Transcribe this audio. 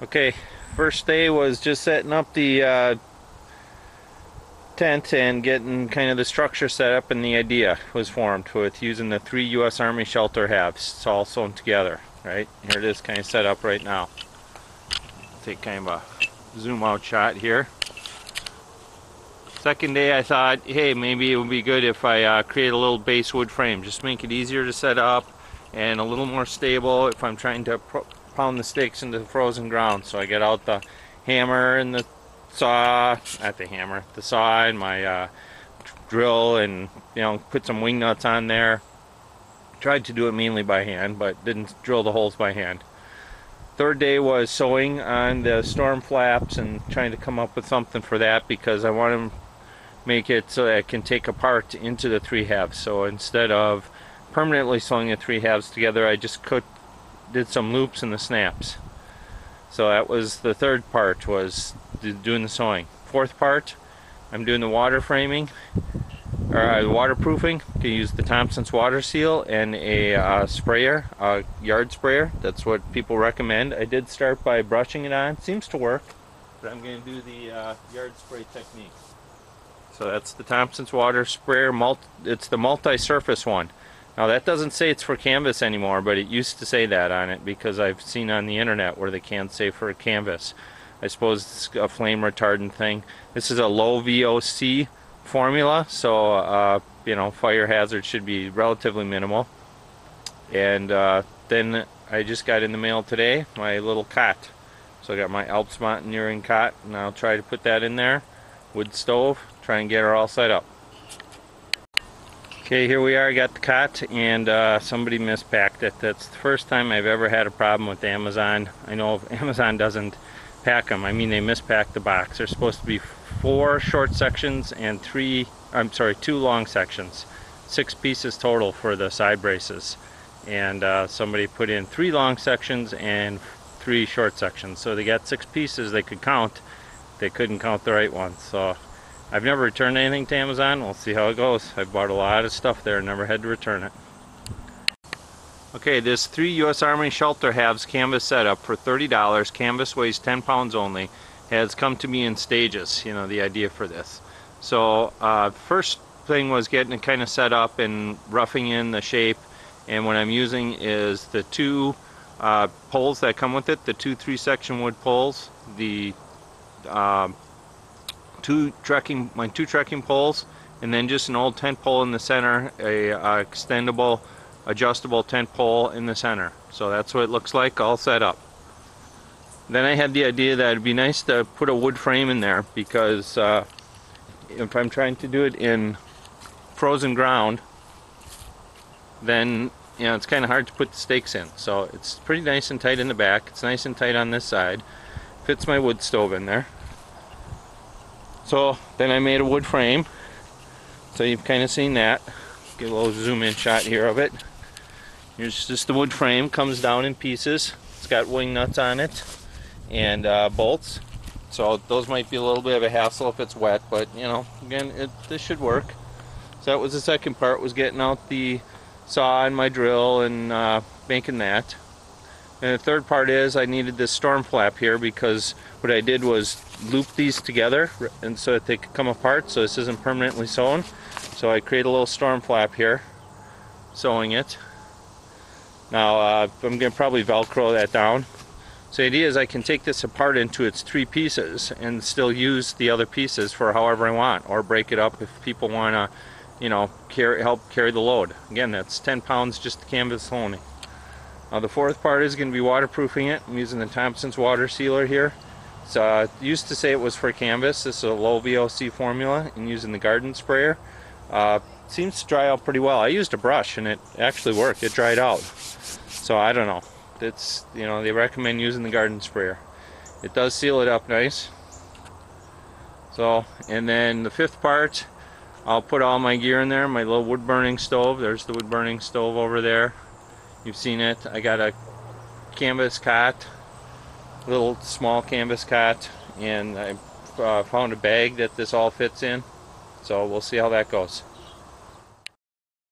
Okay, first day was just setting up the tent and getting kind of the structure set up, and the idea was formed with using the 3 U.S. Army shelter halves. It's all sewn together, right? Here it is kind of set up right now. Take kind of a zoom out shot here. Second day I thought, hey, maybe it would be good if I create a little base wood frame. Just make it easier to set up and a little more stable if I'm trying to pound the stakes into the frozen ground. So I get out the hammer and the saw, not the hammer, the saw and my drill, and put some wing nuts on there. Tried to do it mainly by hand, but didn't drill the holes by hand. Third day was sewing on the storm flaps and trying to come up with something for that, because I want to make it so that I can take apart into the 3 halves. So instead of permanently sewing the 3 halves together, I just did some loops in the snaps. So that was the third part, was doing the sewing. Fourth part, I'm doing the water framing, or waterproofing. You can use the Thompson's water seal and a sprayer, a yard sprayer. That's what people recommend. I did start by brushing it on. Seems to work, but I'm going to do the yard spray technique. So that's the Thompson's water sprayer. It's the multi-surface one. Now that doesn't say it's for canvas anymore, but it used to say that on it, because I've seen on the internet where they can say for a canvas. I suppose it's a flame retardant thing. This is a low VOC formula, so fire hazard should be relatively minimal. And then I just got in the mail today my little cot. So I got my Alps mountaineering cot, and I'll try to put that in there. Wood stove, try and get her all set up. Okay, here we are. I got the cot, and somebody mispacked it. That's the first time I've ever had a problem with Amazon. I know if Amazon doesn't pack them, I mean they mispacked the box. They're supposed to be 4 short sections and 2 long sections. 6 pieces total for the side braces. And somebody put in 3 long sections and 3 short sections. So they got 6 pieces they could count. They couldn't count the right ones. So I've never returned anything to Amazon. We'll see how it goes. I've bought a lot of stuff there, never had to return it. Okay, this 3 U.S. Army shelter halves canvas setup for $30. Canvas weighs 10 pounds only. Has come to me in stages, the idea for this. So first thing was getting it kind of set up and roughing in the shape. And what I'm using is the 2 poles that come with it, the 2 3-section wood poles, the 2 trekking poles, and then just an old tent pole in the center, a extendable, adjustable tent pole in the center. So that's what it looks like all set up. Then I had the idea that it'd be nice to put a wood frame in there, because if I'm trying to do it in frozen ground, then it's kind of hard to put the stakes in. So it's pretty nice and tight in the back. It's nice and tight on this side. Fits my wood stove in there. So then I made a wood frame. So you've kind of seen that. Get a little zoom in shot here of it. Here's just the wood frame. Comes down in pieces. It's got wing nuts on it and bolts. So those might be a little bit of a hassle if it's wet, but again, this should work. So that was the second part, was getting out the saw and my drill and making that. And the third part is I needed this storm flap here, because what I did was loop these together and so that they could come apart, so this isn't permanently sewn. So I create a little storm flap here, sewing it. Now I'm going to probably Velcro that down. So the idea is I can take this apart into its 3 pieces and still use the other pieces for however I want, or break it up if people want to help carry the load. Again, that's 10 pounds just the canvas only. Now the fourth part is going to be waterproofing it. I'm using the Thompson's water sealer here. So used to say it was for canvas. This is a low VOC formula, and using the garden sprayer. Seems to dry out pretty well. I used a brush and it actually worked. It dried out. So I don't know. It's they recommend using the garden sprayer. It does seal it up nice. So, and then the fifth part, I'll put all my gear in there. My little wood burning stove. There's the wood burning stove over there. You've seen it. I got a canvas cot, little small canvas cot, and I found a bag that this all fits in. So we'll see how that goes.